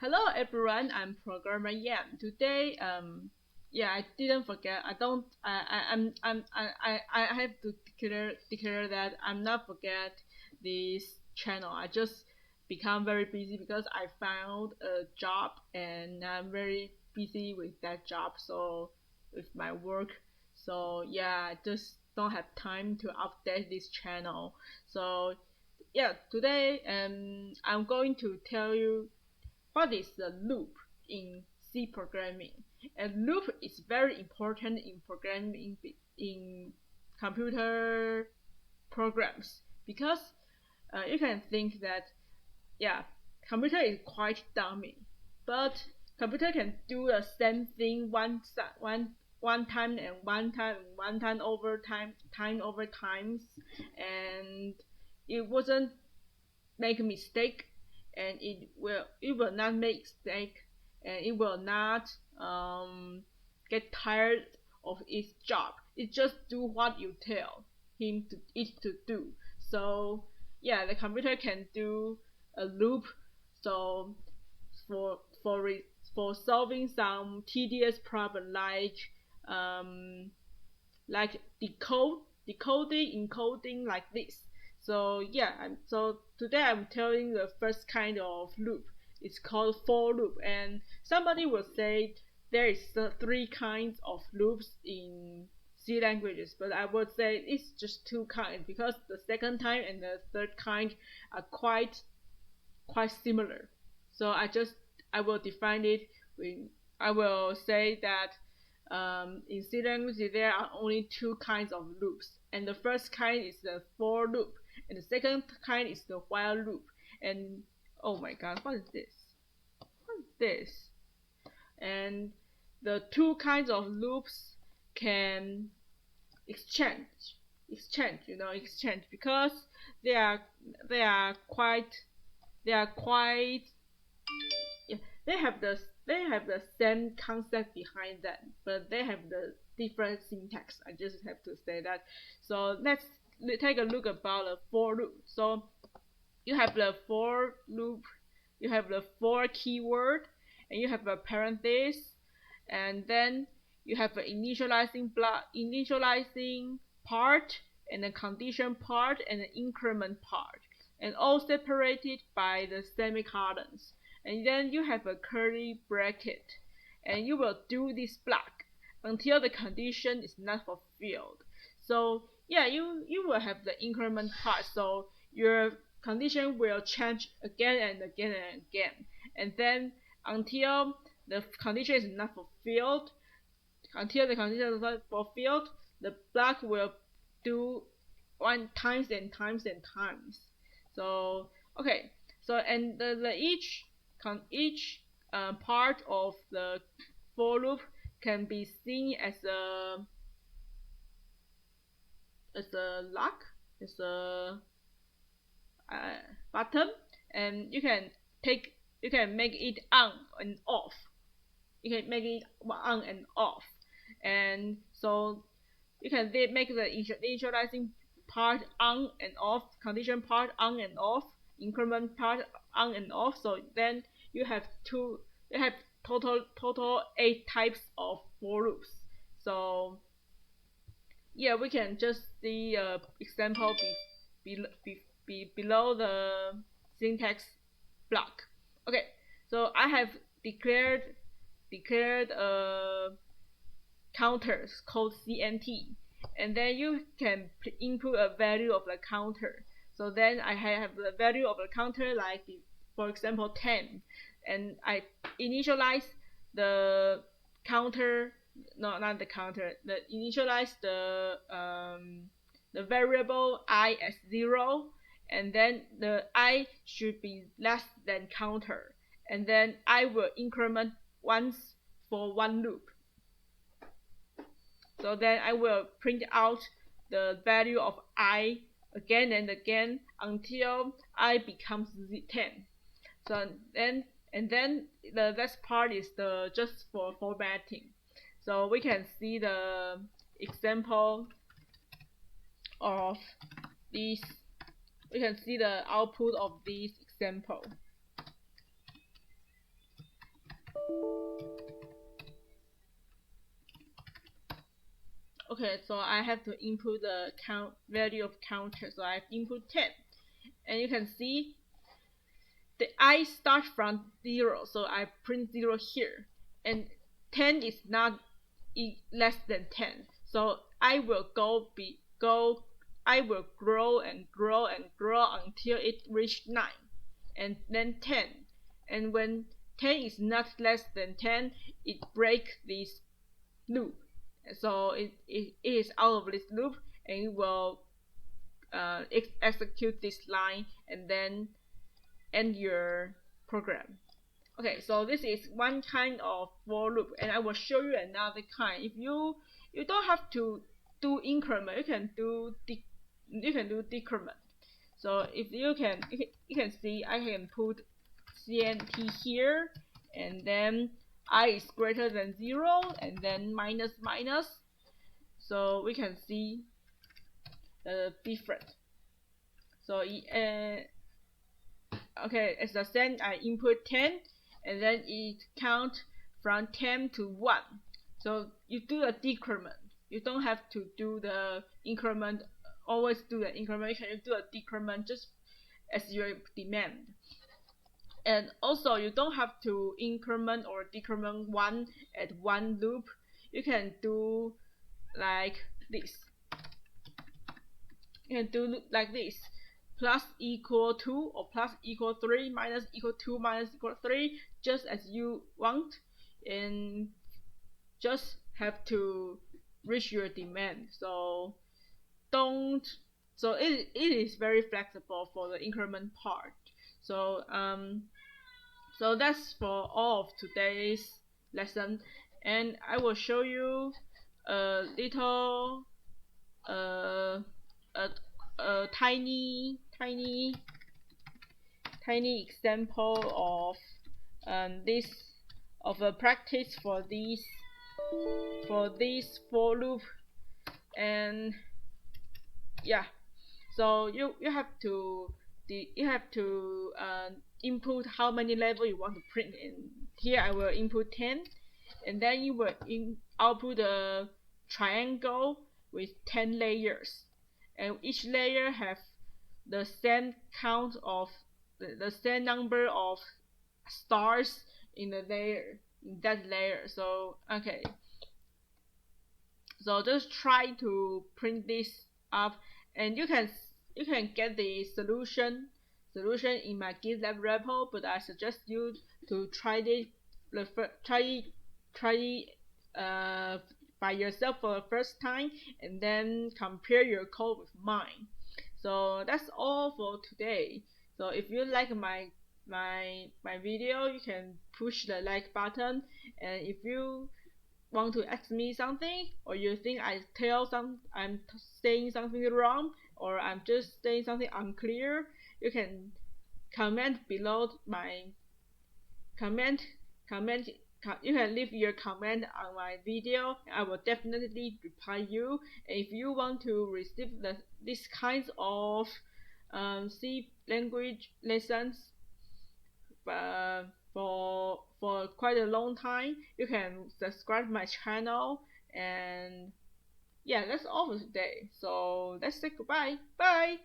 Hello everyone, I'm programmer Yan. Today, yeah, I didn't forget. I don't. I have to declare that I'm not forget this channel. I just become very busy because I found a job and I'm very busy with that job. So with my work, so yeah, I just don't have time to update this channel. So yeah, today I'm going to tell you what is the loop in C programming. And loop is very important in programming in computer programs because you can think that yeah, computer is quite dummy, but computer can do the same thing one time and one time over time over times, and it wasn't make a mistake, and it will not make mistake, and it will not get tired of its job. It just do what you tell it to do. So yeah, the computer can do a loop. So for for re, for solving some tedious problem um like decoding, encoding like this. So yeah, so today I'm telling the first kind of loop. It's called for loop, and somebody will say there is three kinds of loops in C languages, but I would say it's just two kinds because the second kind and the third kind are quite similar. So I will define it with I will say that in C language there are only two kinds of loops, and the first kind is the for loop, and the second kind is the while loop. And oh my god, what is this? What is this? And the two kinds of loops can exchange, exchange because they are they are quite they are quite yeah, they have the same concept behind that, but they have the different syntax. I just have to say that. So let's take a look about the for loop. So you have the for loop, you have the for keyword, and you have a parenthesis, and then you have an initializing part, and a condition part, and an increment part, and all separated by the semicolons. And then you have a curly bracket, and you will do this block until the condition is not fulfilled. So yeah, you will have the increment part. So your condition will change again and again and again, and then until the condition is not fulfilled, the block will do one times and times and times. So okay, so and each part of the for loop can be seen as a lock, as a button, and you can make it on and off. You can make it on and off, and so you can make the initializing part on and off, condition part on and off, increment part on and off. So then you have total 8 types of for loops. So yeah, we can just see example below the syntax block. Okay, so I have declared counters called CNT, and then you can input a value of the counter. So then I have the value of the counter like for example 10, and I initialize the counter, no, not the counter, initialize the variable I as 0, and then the I should be less than counter, and then I will increment once for one loop. So then I will print out the value of I again and again until I becomes 10. So then the last part is the just for formatting. So we can see the example of this. We can see the output of this example. Okay, so I have to input the count value of counter. So I input 10, and you can see the I start from 0, so I print 0 here, and 10 is not less than 10. So I will I will grow and grow and grow until it reach 9, and then 10. And when 10 is not less than 10, it breaks this loop. So it is out of this loop, and it will execute this line and then end your program. Okay, so this is one kind of for loop, and I will show you another kind. If you don't have to do increment, you can do decrement. So if you can see, I can put CNT here, and then I is greater than 0, and then minus minus. So we can see the difference. So okay, as I said, I input 10, and then it count from 10 to 1. So you do a decrement. You don't have to do the increment. Always do the increment. You can do a decrement just as your demand. And also, you don't have to increment or decrement one at one loop. You can do like this. You can do like this: plus equal 2 or plus equal 3, minus equal 2, minus equal 3, just as you want, and just have to reach your demand. So don't so it is very flexible for the increment part. So so that's for all of today's lesson, and I will show you a little a, a tiny example of this of a practice for this for loop. And yeah, so you have to input how many level you want to print in. Here I will input 10, and then you will output a triangle with 10 layers, and each layer have the same count of the same number of stars in that layer. So okay, so just try to print this up, and you can get the solution in my GitLab repo, but I suggest you to try by yourself for the first time, and then compare your code with mine. So that's all for today. So if you like my video, you can push the like button, and if you want to ask me something, or you think I'm saying something wrong, or I'm just saying something unclear, you can comment below my comment comment you can leave your comment on my video. I will definitely reply you. And if you want to receive these kinds of C language lessons for quite a long time, you can subscribe my channel. And yeah, that's all for today. So let's say goodbye. Bye.